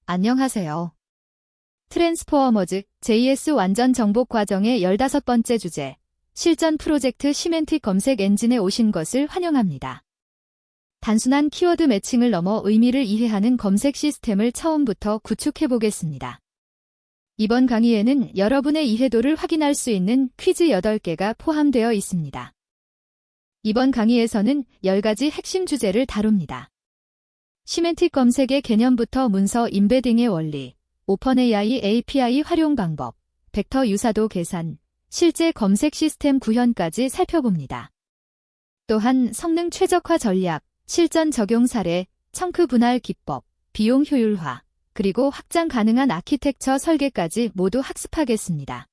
안녕하세요. 트랜스포머즈 JS 완전 정복 과정의 15번째 주제, 실전 프로젝트 시멘틱 검색 엔진에 오신 것을 환영합니다. 단순한 키워드 매칭을 넘어 의미를 이해하는 검색 시스템을 처음부터 구축해 보겠습니다. 이번 강의에는 여러분의 이해도를 확인할 수 있는 퀴즈 8개가 포함되어 있습니다. 이번 강의에서는 10가지 핵심 주제를 다룹니다. 시멘틱 검색의 개념부터 문서 임베딩의 원리, 오펀AI API 활용 방법, 벡터 유사도 계산, 실제 검색 시스템 구현까지 살펴봅니다. 또한 성능 최적화 전략, 실전 적용 사례, 청크 분할 기법, 비용 효율화, 그리고 확장 가능한 아키텍처 설계까지 모두 학습하겠습니다.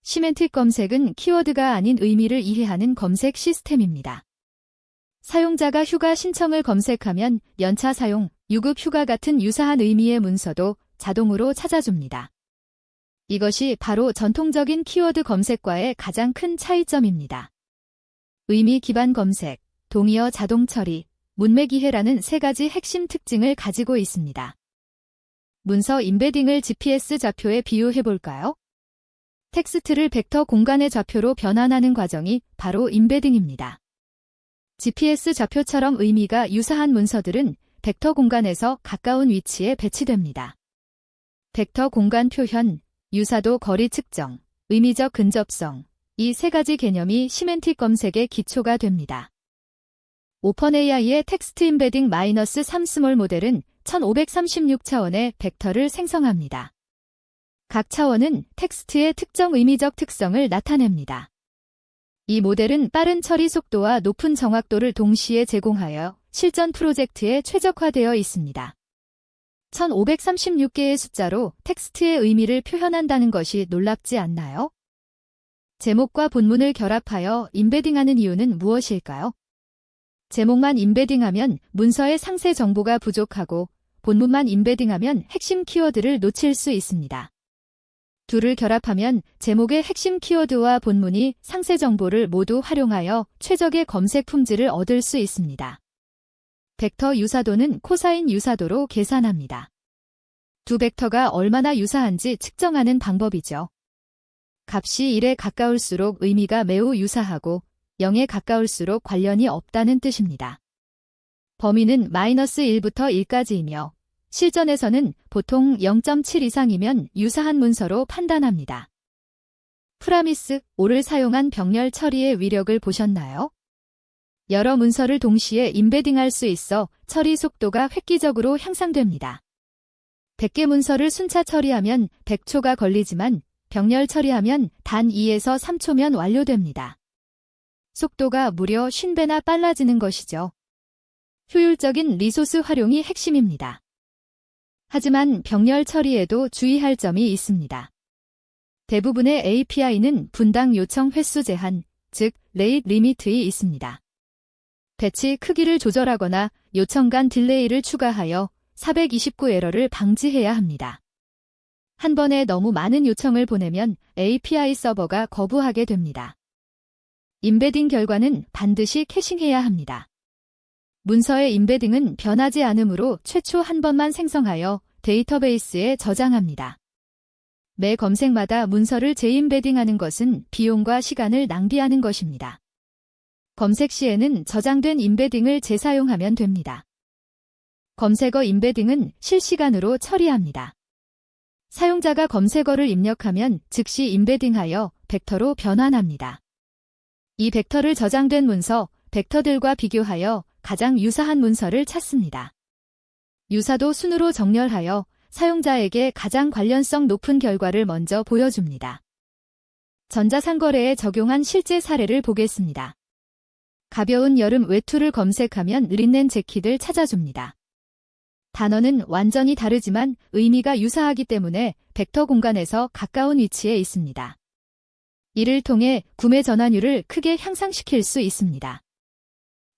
시멘틱 검색은 키워드가 아닌 의미를 이해하는 검색 시스템입니다. 사용자가 휴가 신청을 검색하면 연차 사용, 유급 휴가 같은 유사한 의미의 문서도 자동으로 찾아줍니다. 이것이 바로 전통적인 키워드 검색과의 가장 큰 차이점입니다. 의미 기반 검색, 동의어 자동 처리, 문맥 이해라는 3가지 핵심 특징을 가지고 있습니다. 문서 임베딩을 GPS 좌표에 비유해볼까요? 텍스트를 벡터 공간의 좌표로 변환하는 과정이 바로 임베딩입니다. GPS 좌표처럼 의미가 유사한 문서들은 벡터 공간에서 가까운 위치에 배치됩니다. 벡터 공간 표현, 유사도 거리 측정, 의미적 근접성, 이 3가지 개념이 시멘틱 검색의 기초가 됩니다. 오펀AI의 텍스트 임베딩 -3 스몰 모델은 1536차원의 벡터를 생성합니다. 각 차원은 텍스트의 특정 의미적 특성을 나타냅니다. 이 모델은 빠른 처리 속도와 높은 정확도를 동시에 제공하여 실전 프로젝트에 최적화되어 있습니다. 1536개의 숫자로 텍스트의 의미를 표현한다는 것이 놀랍지 않나요? 제목과 본문을 결합하여 임베딩하는 이유는 무엇일까요? 제목만 임베딩하면 문서의 상세 정보가 부족하고 본문만 임베딩하면 핵심 키워드를 놓칠 수 있습니다. 둘을 결합하면 제목의 핵심 키워드와 본문이 상세 정보를 모두 활용하여 최적의 검색 품질을 얻을 수 있습니다. 벡터 유사도는 코사인 유사도로 계산합니다. 두 벡터가 얼마나 유사한지 측정하는 방법이죠. 값이 1에 가까울수록 의미가 매우 유사하고 0에 가까울수록 관련이 없다는 뜻입니다. 범위는 -1부터 1까지이며 실전에서는 보통 0.7 이상이면 유사한 문서로 판단합니다. 프라미스 5를 사용한 병렬 처리의 위력을 보셨나요? 여러 문서를 동시에 임베딩할 수 있어 처리 속도가 획기적으로 향상됩니다. 100개 문서를 순차 처리하면 100초가 걸리지만 병렬 처리하면 단 2에서 3초면 완료됩니다. 속도가 무려 50배나 빨라지는 것이죠. 효율적인 리소스 활용이 핵심입니다. 하지만 병렬 처리에도 주의할 점이 있습니다. 대부분의 API는 분당 요청 횟수 제한, 즉 레이트 리미트이 있습니다. 배치 크기를 조절하거나 요청 간 딜레이를 추가하여 429 에러를 방지해야 합니다. 한 번에 너무 많은 요청을 보내면 API 서버가 거부하게 됩니다. 임베딩 결과는 반드시 캐싱해야 합니다. 문서의 임베딩은 변하지 않으므로 최초 한 번만 생성하여 데이터베이스에 저장합니다. 매 검색마다 문서를 재임베딩하는 것은 비용과 시간을 낭비하는 것입니다. 검색 시에는 저장된 임베딩을 재사용하면 됩니다. 검색어 임베딩은 실시간으로 처리합니다. 사용자가 검색어를 입력하면 즉시 임베딩하여 벡터로 변환합니다. 이 벡터를 저장된 문서, 벡터들과 비교하여 가장 유사한 문서를 찾습니다. 유사도 순으로 정렬하여 사용자에게 가장 관련성 높은 결과를 먼저 보여줍니다. 전자상거래에 적용한 실제 사례를 보겠습니다. 가벼운 여름 외투를 검색하면 린넨 재킷을 찾아줍니다. 단어는 완전히 다르지만 의미가 유사하기 때문에 벡터 공간에서 가까운 위치에 있습니다. 이를 통해 구매 전환율을 크게 향상시킬 수 있습니다.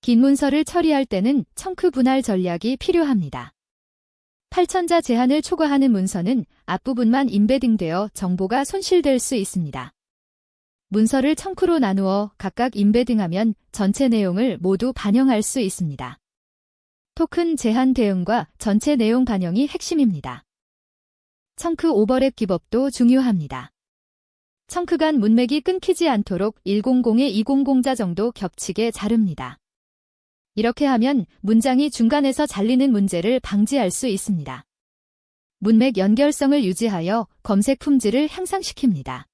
긴 문서를 처리할 때는 청크 분할 전략이 필요합니다. 8,000자 제한을 초과하는 문서는 앞부분만 임베딩되어 정보가 손실될 수 있습니다. 문서를 청크로 나누어 각각 임베딩하면 전체 내용을 모두 반영할 수 있습니다. 토큰 제한 대응과 전체 내용 반영이 핵심입니다. 청크 오버랩 기법도 중요합니다. 청크 간 문맥이 끊기지 않도록 100에 200자 정도 겹치게 자릅니다. 이렇게 하면 문장이 중간에서 잘리는 문제를 방지할 수 있습니다. 문맥 연결성을 유지하여 검색 품질을 향상시킵니다.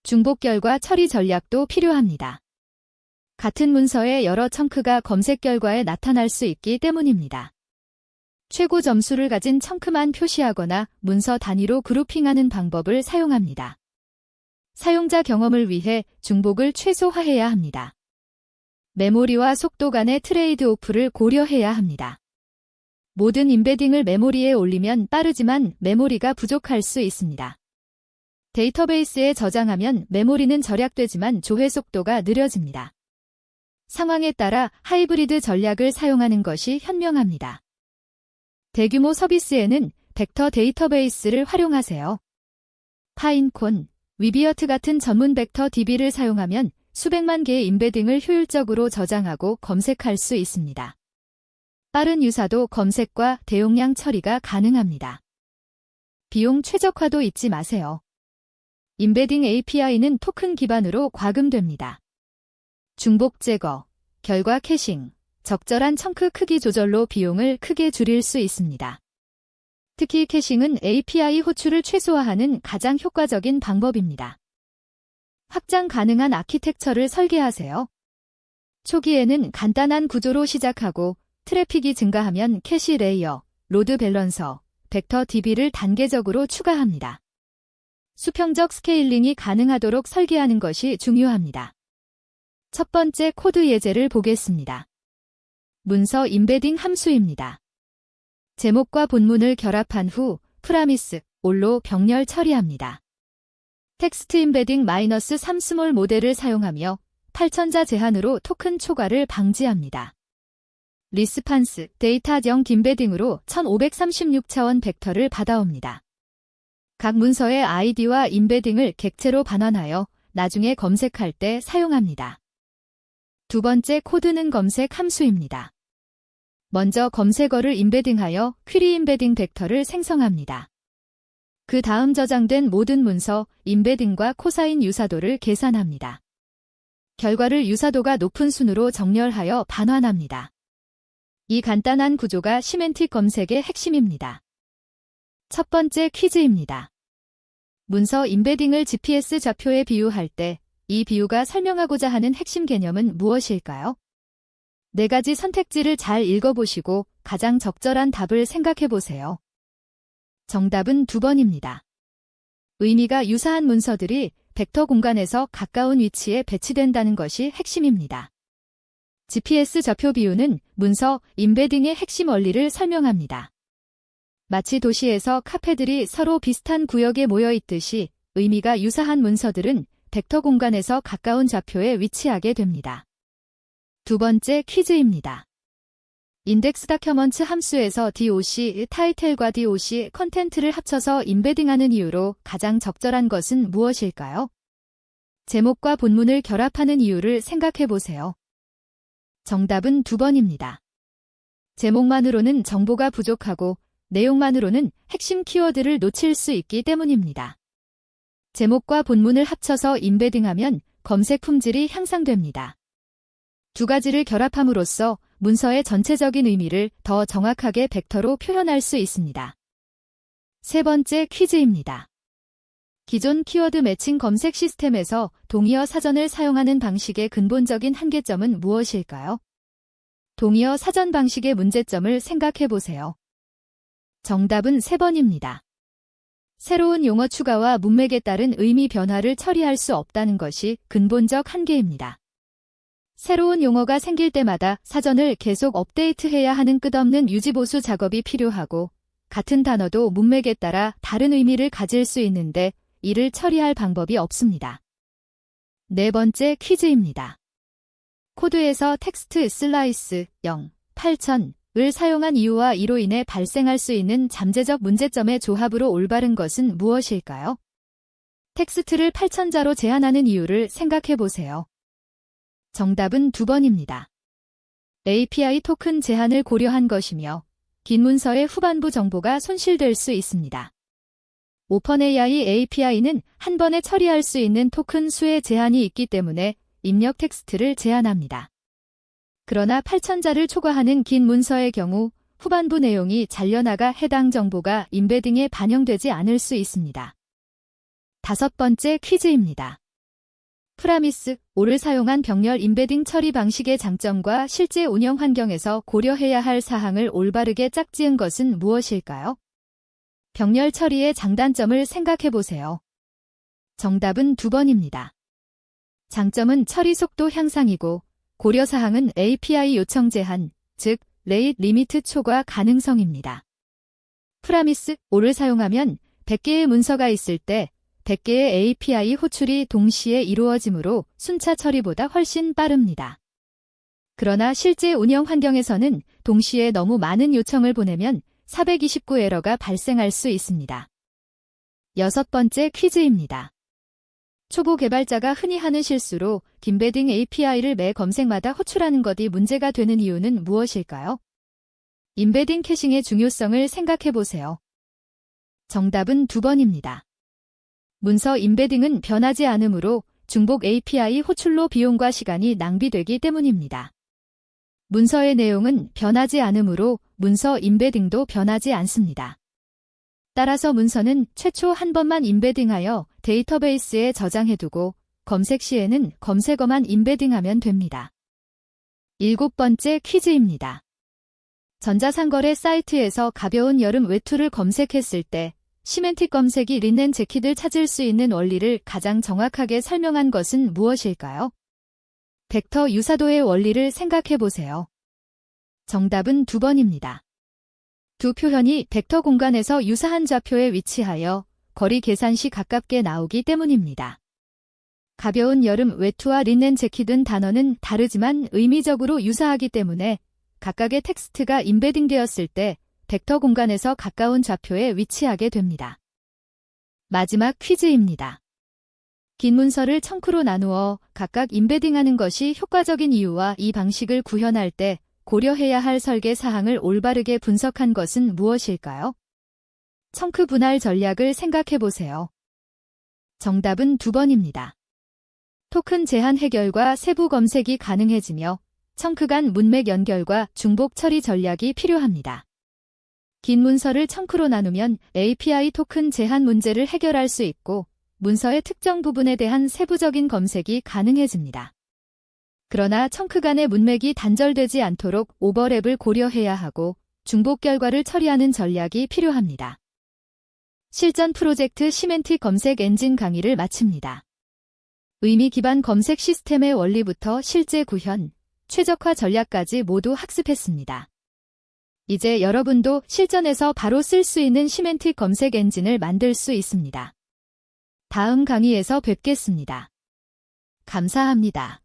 중복 결과 처리 전략도 필요합니다. 같은 문서의 여러 청크가 검색 결과에 나타날 수 있기 때문입니다. 최고 점수를 가진 청크만 표시하거나 문서 단위로 그룹핑하는 방법을 사용합니다. 사용자 경험을 위해 중복을 최소화해야 합니다. 메모리와 속도 간의 트레이드오프를 고려해야 합니다. 모든 임베딩을 메모리에 올리면 빠르지만 메모리가 부족할 수 있습니다. 데이터베이스에 저장하면 메모리는 절약되지만 조회 속도가 느려집니다. 상황에 따라 하이브리드 전략을 사용하는 것이 현명합니다. 대규모 서비스에는 벡터 데이터베이스를 활용하세요. 파인콘, 위비어트 같은 전문 벡터 DB를 사용하면 수백만 개의 임베딩을 효율적으로 저장하고 검색할 수 있습니다. 빠른 유사도 검색과 대용량 처리가 가능합니다. 비용 최적화도 잊지 마세요. 임베딩 API는 토큰 기반으로 과금됩니다. 중복 제거, 결과 캐싱, 적절한 청크 크기 조절로 비용을 크게 줄일 수 있습니다. 특히 캐싱은 API 호출을 최소화하는 가장 효과적인 방법입니다. 확장 가능한 아키텍처를 설계하세요. 초기에는 간단한 구조로 시작하고 트래픽이 증가하면 캐시 레이어, 로드 밸런서, 벡터 DB를 단계적으로 추가합니다. 수평적 스케일링이 가능하도록 설계하는 것이 중요합니다. 첫 번째 코드 예제를 보겠습니다. 문서 임베딩 함수입니다. 제목과 본문을 결합한 후 프라미스, 올로 병렬 처리합니다. 텍스트 임베딩 -3 스몰 모델을 사용하며 8000자 제한으로 토큰 초과를 방지합니다. 리스판스, 데이터 정 임베딩으로 1536차원 벡터를 받아옵니다. 각 문서의 아이디와 임베딩을 객체로 반환하여 나중에 검색할 때 사용합니다. 두 번째 코드는 검색 함수입니다. 먼저 검색어를 임베딩하여 퀴리 임베딩 벡터를 생성합니다. 그 다음 저장된 모든 문서, 임베딩과 코사인 유사도를 계산합니다. 결과를 유사도가 높은 순으로 정렬하여 반환합니다. 이 간단한 구조가 시멘틱 검색의 핵심입니다. 첫 번째 퀴즈입니다. 문서 임베딩을 GPS 좌표에 비유할 때 이 비유가 설명하고자 하는 핵심 개념은 무엇일까요? 네 가지 선택지를 잘 읽어보시고 가장 적절한 답을 생각해보세요. 정답은 2번입니다. 의미가 유사한 문서들이 벡터 공간에서 가까운 위치에 배치된다는 것이 핵심입니다. GPS 좌표 비유는 문서 임베딩의 핵심 원리를 설명합니다. 마치 도시에서 카페들이 서로 비슷한 구역에 모여 있듯이 의미가 유사한 문서들은 벡터 공간에서 가까운 좌표에 위치하게 됩니다. 두 번째 퀴즈입니다. 인덱스 다큐먼트 함수에서 DOC 타이틀과 DOC 컨텐트를 합쳐서 임베딩하는 이유로 가장 적절한 것은 무엇일까요? 제목과 본문을 결합하는 이유를 생각해보세요. 정답은 2번입니다. 제목만으로는 정보가 부족하고 내용만으로는 핵심 키워드를 놓칠 수 있기 때문입니다. 제목과 본문을 합쳐서 임베딩하면 검색 품질이 향상됩니다. 두 가지를 결합함으로써 문서의 전체적인 의미를 더 정확하게 벡터로 표현할 수 있습니다. 세 번째 퀴즈입니다. 기존 키워드 매칭 검색 시스템에서 동의어 사전을 사용하는 방식의 근본적인 한계점은 무엇일까요? 동의어 사전 방식의 문제점을 생각해보세요. 정답은 3번입니다. 새로운 용어 추가와 문맥에 따른 의미 변화를 처리할 수 없다는 것이 근본적 한계입니다. 새로운 용어가 생길 때마다 사전을 계속 업데이트해야 하는 끝없는 유지보수 작업이 필요하고 같은 단어도 문맥에 따라 다른 의미를 가질 수 있는데 이를 처리할 방법이 없습니다. 네 번째 퀴즈입니다. 코드에서 텍스트 슬라이스 0, 8000을 사용한 이유와 이로 인해 발생할 수 있는 잠재적 문제점의 조합으로 올바른 것은 무엇일까요? 텍스트를 8000자로 제한하는 이유를 생각해 보세요. 정답은 2번입니다. API 토큰 제한을 고려한 것이며 긴 문서의 후반부 정보가 손실될 수 있습니다. 오픈AI API는 한 번에 처리할 수 있는 토큰 수의 제한이 있기 때문에 입력 텍스트를 제한합니다. 그러나 8,000자를 초과하는 긴 문서의 경우 후반부 내용이 잘려나가 해당 정보가 임베딩에 반영되지 않을 수 있습니다. 5번째 퀴즈입니다. 프라미스, 오를 사용한 병렬 임베딩 처리 방식의 장점과 실제 운영 환경에서 고려해야 할 사항을 올바르게 짝지은 것은 무엇일까요? 병렬 처리의 장단점을 생각해 보세요. 정답은 2번입니다. 장점은 처리 속도 향상이고 고려사항은 API 요청 제한, 즉 레이트 리미트 초과 가능성입니다. 프라미스, 오를 사용하면 100개의 문서가 있을 때 100개의 API 호출이 동시에 이루어지므로 순차 처리보다 훨씬 빠릅니다. 그러나 실제 운영 환경에서는 동시에 너무 많은 요청을 보내면 429 에러가 발생할 수 있습니다. 6번째 퀴즈입니다. 초보 개발자가 흔히 하는 실수로 임베딩 API를 매 검색마다 호출하는 것이 문제가 되는 이유는 무엇일까요? 임베딩 캐싱의 중요성을 생각해 보세요. 정답은 2번입니다. 문서 임베딩은 변하지 않으므로 중복 API 호출로 비용과 시간이 낭비되기 때문입니다. 문서의 내용은 변하지 않으므로 문서 임베딩도 변하지 않습니다. 따라서 문서는 최초 한 번만 임베딩하여 데이터베이스에 저장해두고 검색 시에는 검색어만 임베딩하면 됩니다. 7번째 퀴즈입니다. 전자상거래 사이트에서 가벼운 여름 외투를 검색했을 때 시멘틱 검색이 린넨 재킷을 찾을 수 있는 원리를 가장 정확하게 설명한 것은 무엇일까요? 벡터 유사도의 원리를 생각해 보세요. 정답은 2번입니다. 두 표현이 벡터 공간에서 유사한 좌표에 위치하여 거리 계산 시 가깝게 나오기 때문입니다. 가벼운 여름 외투와 린넨 재킷은 단어는 다르지만 의미적으로 유사하기 때문에 각각의 텍스트가 임베딩되었을 때 벡터 공간에서 가까운 좌표에 위치하게 됩니다. 마지막 퀴즈입니다. 긴 문서를 청크로 나누어 각각 임베딩하는 것이 효과적인 이유와 이 방식을 구현할 때 고려해야 할 설계 사항을 올바르게 분석한 것은 무엇일까요? 청크 분할 전략을 생각해 보세요. 정답은 2번입니다. 토큰 제한 해결과 세부 검색이 가능해지며 청크 간 문맥 연결과 중복 처리 전략이 필요합니다. 긴 문서를 청크로 나누면 API 토큰 제한 문제를 해결할 수 있고 문서의 특정 부분에 대한 세부적인 검색이 가능해집니다. 그러나 청크 간의 문맥이 단절되지 않도록 오버랩을 고려해야 하고 중복 결과를 처리하는 전략이 필요합니다. 실전 프로젝트 시멘틱 검색 엔진 강의를 마칩니다. 의미 기반 검색 시스템의 원리부터 실제 구현, 최적화 전략까지 모두 학습했습니다. 이제 여러분도 실전에서 바로 쓸 수 있는 시멘틱 검색 엔진을 만들 수 있습니다. 다음 강의에서 뵙겠습니다. 감사합니다.